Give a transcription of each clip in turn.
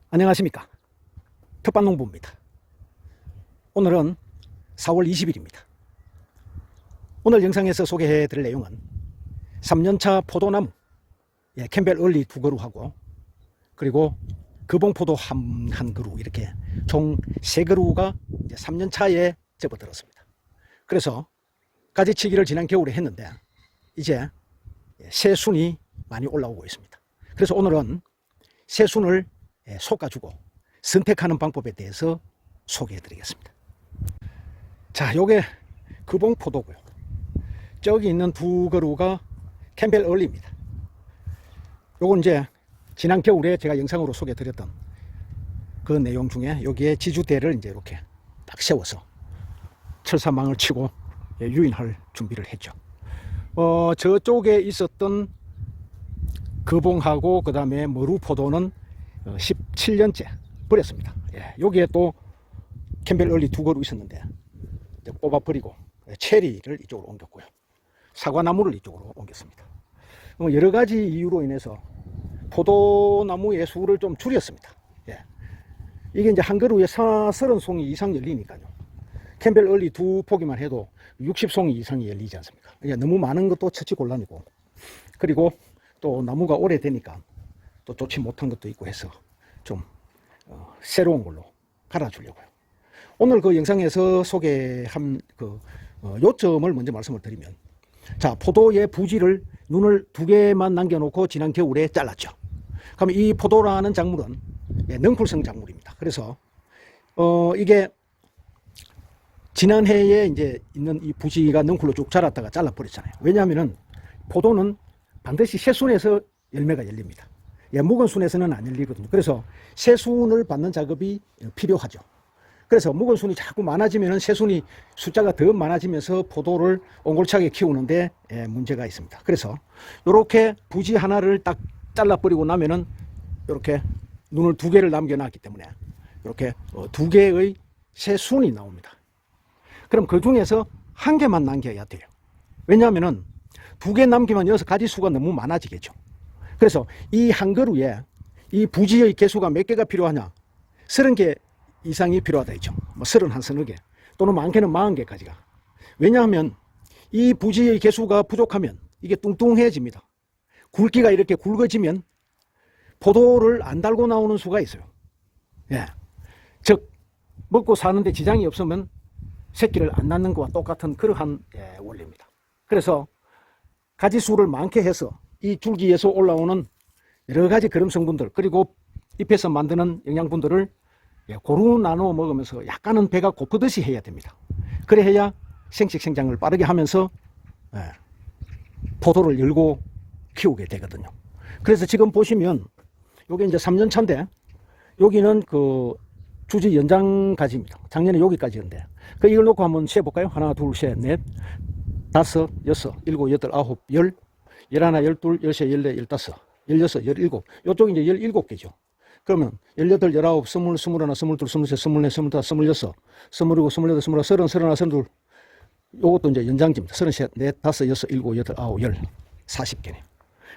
안녕하십니까. 텃밭농부입니다. 오늘은 4월 20일입니다. 오늘 영상에서 소개해 드릴 내용은 3년차 포도나무 캠벨 얼리 2그루하고 그리고 금봉포도 한 그루, 이렇게 총 3그루가 3년차에 접어들었습니다. 그래서 가지치기를 지난 겨울에 했는데 이제 새순이 많이 올라오고 있습니다. 그래서 오늘은 새순을 솎아주고 선택하는 방법에 대해서 소개해 드리겠습니다. 자, 요게 금봉포도고요. 저기 있는 2그루가 캠벨 얼리입니다. 요건 이제 지난 겨울에 제가 영상으로 소개해 드렸던 그 내용 중에 여기에 지주대를 이제 이렇게 딱 세워서 철사망을 치고 유인할 준비를 했죠. 저쪽에 있었던 금봉하고 그 다음에 머루포도는 17년째 버렸습니다. 여기에 또 캠벨 얼리 2그루 있었는데 뽑아버리고 체리를 이쪽으로 옮겼고요. 사과나무를 이쪽으로 옮겼습니다. 여러 가지 이유로 인해서 포도나무의 수를 좀 줄였습니다. 이게 이제 한 그루에 30송이 이상 열리니까요. 캠벨 얼리 2포기만 해도 60송이 이상이 열리지 않습니까? 너무 많은 것도 처치곤란이고, 그리고 또 나무가 오래되니까 또 좋지 못한 것도 있고 해서 좀 새로운 걸로 갈아주려고요. 오늘 그 영상에서 소개한 그 요점을 먼저 말씀을 드리면, 자, 포도의 부지를 눈을 2개만 남겨놓고 지난 겨울에 잘랐죠. 그럼 이 포도라는 작물은 능쿨성 작물입니다. 그래서 이게 지난해에 이제 있는 이 부지가 능쿨로 쭉 자랐다가 잘라버렸잖아요. 왜냐하면은 포도는 반드시 새순에서 열매가 열립니다. 묵은 순에서는 안 열리거든요. 그래서 새순을 받는 작업이 필요하죠. 그래서 묵은 순이 자꾸 많아지면 새순이 숫자가 더 많아지면서 포도를 옹골차게 키우는데 문제가 있습니다. 그래서 이렇게 부지 하나를 딱 잘라버리고 나면은 이렇게 눈을 2개를 남겨놨기 때문에 이렇게 2개의 새순이 나옵니다. 그럼 그 중에서 1개만 남겨야 돼요. 왜냐하면은 2개 남기면 여기서 가지수가 너무 많아지겠죠. 그래서 이 한 그루에 이 부지의 개수가 몇 개가 필요하냐? 30개 이상이 필요하다 했죠. 31, 서너 개 또는 많게는 40개까지가. 왜냐하면 이 부지의 개수가 부족하면 이게 뚱뚱해집니다. 굵기가 이렇게 굵어지면 포도를 안 달고 나오는 수가 있어요. 즉 먹고 사는데 지장이 없으면 새끼를 안 낳는 것과 똑같은 그러한 원리입니다. 그래서 가지수를 많게 해서 이 줄기에서 올라오는 여러 가지 그름 성분들, 그리고 잎에서 만드는 영양분들을 고루 나누어 먹으면서 약간은 배가 고프듯이 해야 됩니다. 그래야 생식 생장을 빠르게 하면서 포도를 열고 키우게 되거든요. 그래서 지금 보시면 요게 이제 3년 차인데 여기는 그 주지 연장 가지입니다. 작년에 여기까지였는데 이걸 놓고 한번 세볼까요? 하나, 둘, 셋, 넷, 다섯, 여섯, 일곱, 여덟, 아홉, 열, 열하나, 열둘, 열세, 열네, 열다섯, 열여섯, 열일곱. 요쪽이 이제 17개죠. 그러면 18, 19, 20, 21, 22, 23, 24, 25, 26, 27, 28, 29, 30, 31, 32. 요것도 이제 연장지입니다. 33, 4, 5, 6, 7, 8, 9, 10, 40개네요.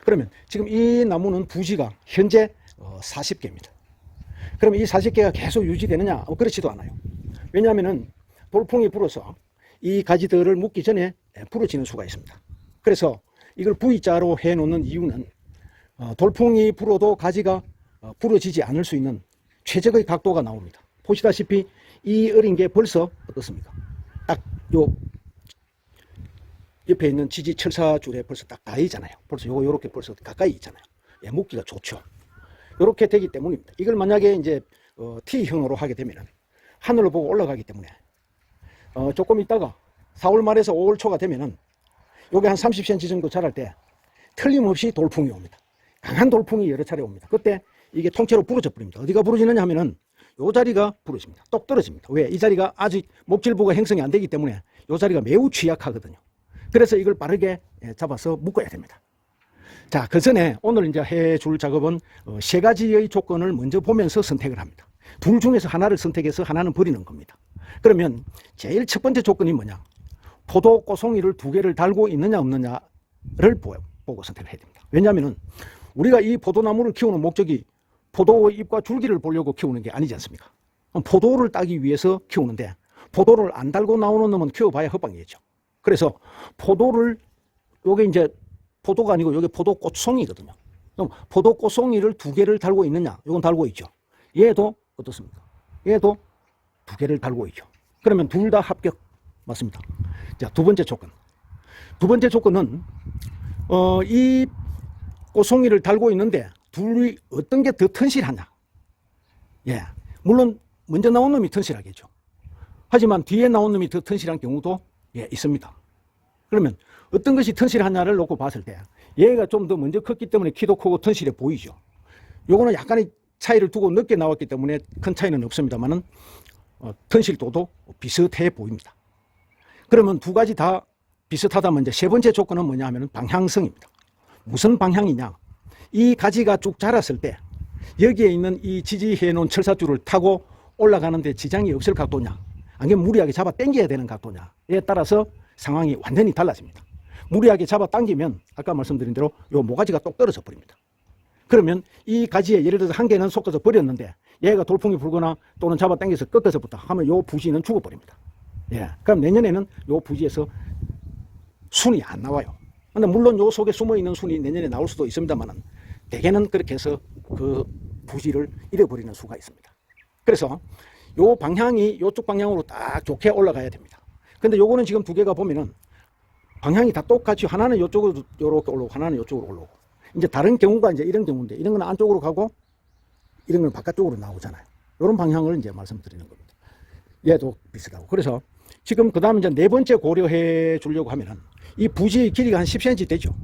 그러면 지금 이 나무는 부지가 현재 40개입니다. 그러면 이 40개가 계속 유지되느냐? 그렇지도 않아요. 왜냐하면은 돌풍이 불어서 이 가지들을 묶기 전에 부러지는 수가 있습니다. 그래서 이걸 V자로 해 놓는 이유는 돌풍이 불어도 가지가 부러지지 않을 수 있는 최적의 각도가 나옵니다. 보시다시피 이 어린 게 벌써 어떻습니까? 딱 요 옆에 있는 지지 철사줄에 벌써 딱 닿이잖아요. 벌써 요렇게 벌써 가까이 있잖아요. 묶기가 좋죠. 요렇게 되기 때문입니다. 이걸 만약에 이제 T형으로 하게 되면 하늘을 보고 올라가기 때문에 조금 있다가 4월 말에서 5월 초가 되면은 요게 한 30cm 정도 자랄 때 틀림없이 돌풍이 옵니다. 강한 돌풍이 여러 차례 옵니다. 그때 이게 통째로 부러져 버립니다. 어디가 부러지느냐 하면은 요 자리가 부러집니다. 똑 떨어집니다. 왜? 이 자리가 아직 목질부가 형성이 안 되기 때문에 요 자리가 매우 취약하거든요. 그래서 이걸 빠르게 잡아서 묶어야 됩니다. 자, 그 전에 오늘 이제 해줄 작업은 3가지의 조건을 먼저 보면서 선택을 합니다. 둘 중에서 하나를 선택해서 하나는 버리는 겁니다. 그러면 제일 첫 번째 조건이 뭐냐? 포도 꼬송이를 2개를 달고 있느냐 없느냐를 보고 선택을 해야 됩니다. 왜냐하면 우리가 이 포도나무를 키우는 목적이 포도 잎과 줄기를 보려고 키우는 게 아니지 않습니까? 포도를 따기 위해서 키우는데 포도를 안 달고 나오는 놈은 키워봐야 헛방이겠죠. 그래서 포도를, 요게 이제 포도가 아니고 요게 포도 꽃송이거든요. 그럼 포도 꽃송이를 2개를 달고 있느냐? 요건 달고 있죠. 얘도 어떻습니까? 얘도 2개를 달고 있죠. 그러면 둘 다 합격 맞습니다. 자, 두 번째 조건. 두 번째 조건은 이 꽃송이를 달고 있는데 둘이 어떤 게 더 튼실하냐? 예, 물론 먼저 나온 놈이 튼실하겠죠. 하지만 뒤에 나온 놈이 더 튼실한 경우도 있습니다. 그러면 어떤 것이 튼실하냐를 놓고 봤을 때 얘가 좀 더 먼저 컸기 때문에 키도 크고 튼실해 보이죠. 요거는 약간의 차이를 두고 늦게 나왔기 때문에 큰 차이는 없습니다만은 튼실도도 비슷해 보입니다. 그러면 두 가지 다 비슷하다면 이제 세 번째 조건은 뭐냐 하면 방향성입니다. 무슨 방향이냐? 이 가지가 쭉 자랐을 때 여기에 있는 이 지지해 놓은 철사줄을 타고 올라가는데 지장이 없을 각도냐, 아니면 무리하게 잡아 당겨야 되는 각도냐에 따라서 상황이 완전히 달라집니다. 무리하게 잡아 당기면 아까 말씀드린 대로 요 모가지가 똑 떨어져 버립니다. 그러면 이 가지에 예를 들어서 한 개는 솟아서 버렸는데 얘가 돌풍이 불거나 또는 잡아 당겨서 꺾어서부터 하면 요 부지는 죽어버립니다. 그럼 내년에는 요 부지에서 순이 안 나와요. 근데 물론 요 속에 숨어 있는 순이 내년에 나올 수도 있습니다만은 대개는 그렇게 해서 그 부지를 잃어버리는 수가 있습니다. 그래서 요 방향이 요쪽 방향으로 딱 좋게 올라가야 됩니다. 근데 요거는 지금 2개가 보면은 방향이 다 똑같이 하나는 요쪽으로 요렇게 올라오고 하나는 요쪽으로 올라오고, 이제 다른 경우가 이제 이런 경우인데 이런 건 안쪽으로 가고 이런 건 바깥쪽으로 나오잖아요. 이런 방향을 이제 말씀드리는 겁니다. 얘도 비슷하고. 그래서 지금 그 다음에 이제 네 번째 고려해 주려고 하면은 이 부지의 길이가 한 10cm 되죠.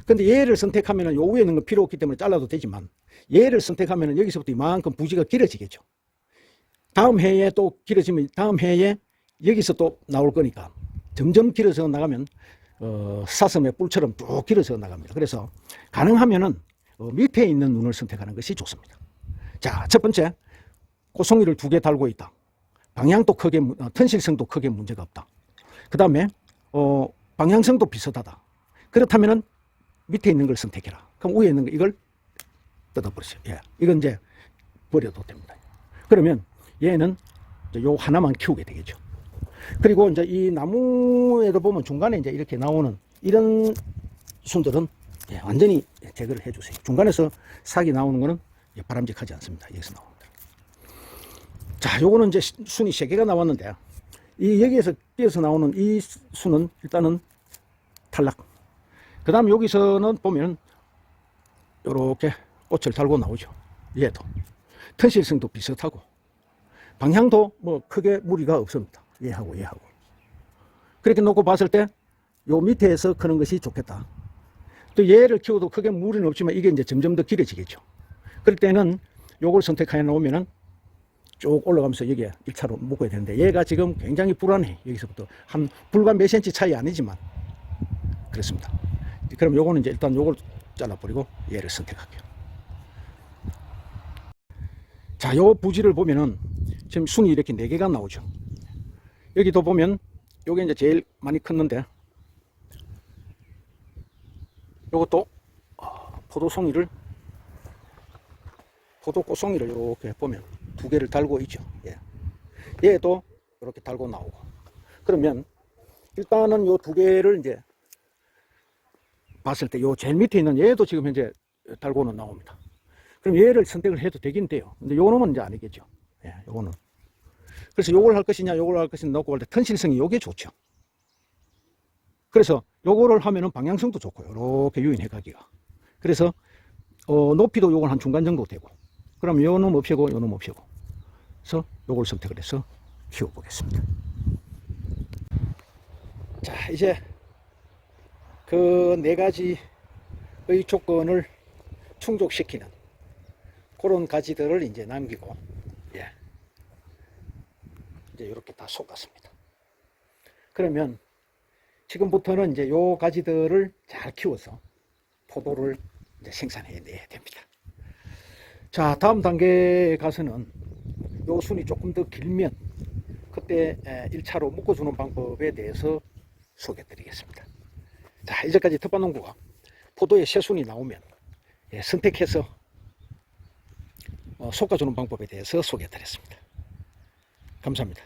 근데 얘를 선택하면은 요 위에 있는 건 필요 없기 때문에 잘라도 되지만 얘를 선택하면은 여기서부터 이만큼 부지가 길어지겠죠. 다음 해에 또 길어지면 다음 해에 여기서 또 나올 거니까 점점 길어져 나가면 사슴의 뿔처럼 쭉 길어져 나갑니다. 그래서 가능하면은 밑에 있는 눈을 선택하는 것이 좋습니다. 자, 첫 번째, 꽃송이를 2개 달고 있다. 방향도 크게, 튼실성도 크게 문제가 없다. 그 다음에 방향성도 비슷하다. 그렇다면은 밑에 있는 걸 선택해라. 그럼 위에 있는 거 이걸 뜯어버리세요. 이건 이제 버려도 됩니다. 그러면 얘는 요 하나만 키우게 되겠죠. 그리고 이제 이 나무에도 보면 중간에 이제 이렇게 나오는 이런 순들은 완전히 제거를 해주세요. 중간에서 삭이 나오는 거는 바람직하지 않습니다. 여기서 나옵니다. 자, 요거는 이제 순이 3개가 나왔는데 이 여기에서 띄어서 나오는 이 순은 일단은 탈락. 그 다음 여기서는 보면 요렇게 꽃을 달고 나오죠. 얘도 튼실성도 비슷하고 방향도 뭐 크게 무리가 없습니다. 얘하고 그렇게 놓고 봤을 때 요 밑에서 크는 것이 좋겠다. 또 얘를 키워도 크게 무리는 없지만 이게 이제 점점 더 길어지겠죠. 그럴 때는 요걸 선택해 놓으면은 쭉 올라가면서 여기에 1차로 묶어야 되는데 얘가 지금 굉장히 불안해. 여기서부터 한 불과 몇 cm 차이 아니지만 그렇습니다. 그럼 요거는 이제 일단 요걸 잘라버리고 얘를 선택할게요. 자, 요 부지를 보면은 지금 순이 이렇게 4개가 나오죠. 여기도 보면 요게 이제 제일 많이 컸는데 요것도 포도 꽃송이를 이렇게 보면 2개를 달고 있죠. 얘도 이렇게 달고 나오고. 그러면 일단은 요 2개를 이제 봤을 때 요 제일 밑에 있는 얘도 지금 현재 달고는 나옵니다. 그럼 얘를 선택을 해도 되긴 돼요. 근데 요 놈은 이제 아니겠죠. 요거는. 그래서 요걸 할 것이냐 요걸 할 것이냐 놓고 볼 때 튼실성이 요게 좋죠. 그래서 요거를 하면은 방향성도 좋고요. 이렇게 유인해 가기가. 그래서 높이도 요건 한 중간 정도 되고. 그럼 요 놈 없애고 요 놈 없애고. 그래서 요걸 선택을 해서 키워 보겠습니다. 자, 이제 그 4가지의 조건을 충족시키는 그런 가지들을 이제 남기고 이제 이렇게 다 솎았습니다. 그러면 지금부터는 이제 요 가지들을 잘 키워서 포도를 이제 생산해 내야 됩니다. 자, 다음 단계에 가서는 요 순이 조금 더 길면 그때 1차로 묶어주는 방법에 대해서 소개해 드리겠습니다. 자, 이제까지 텃밭농부가 포도에 새순이 나오면 선택해서 솎아주는 방법에 대해서 소개해 드렸습니다. 감사합니다.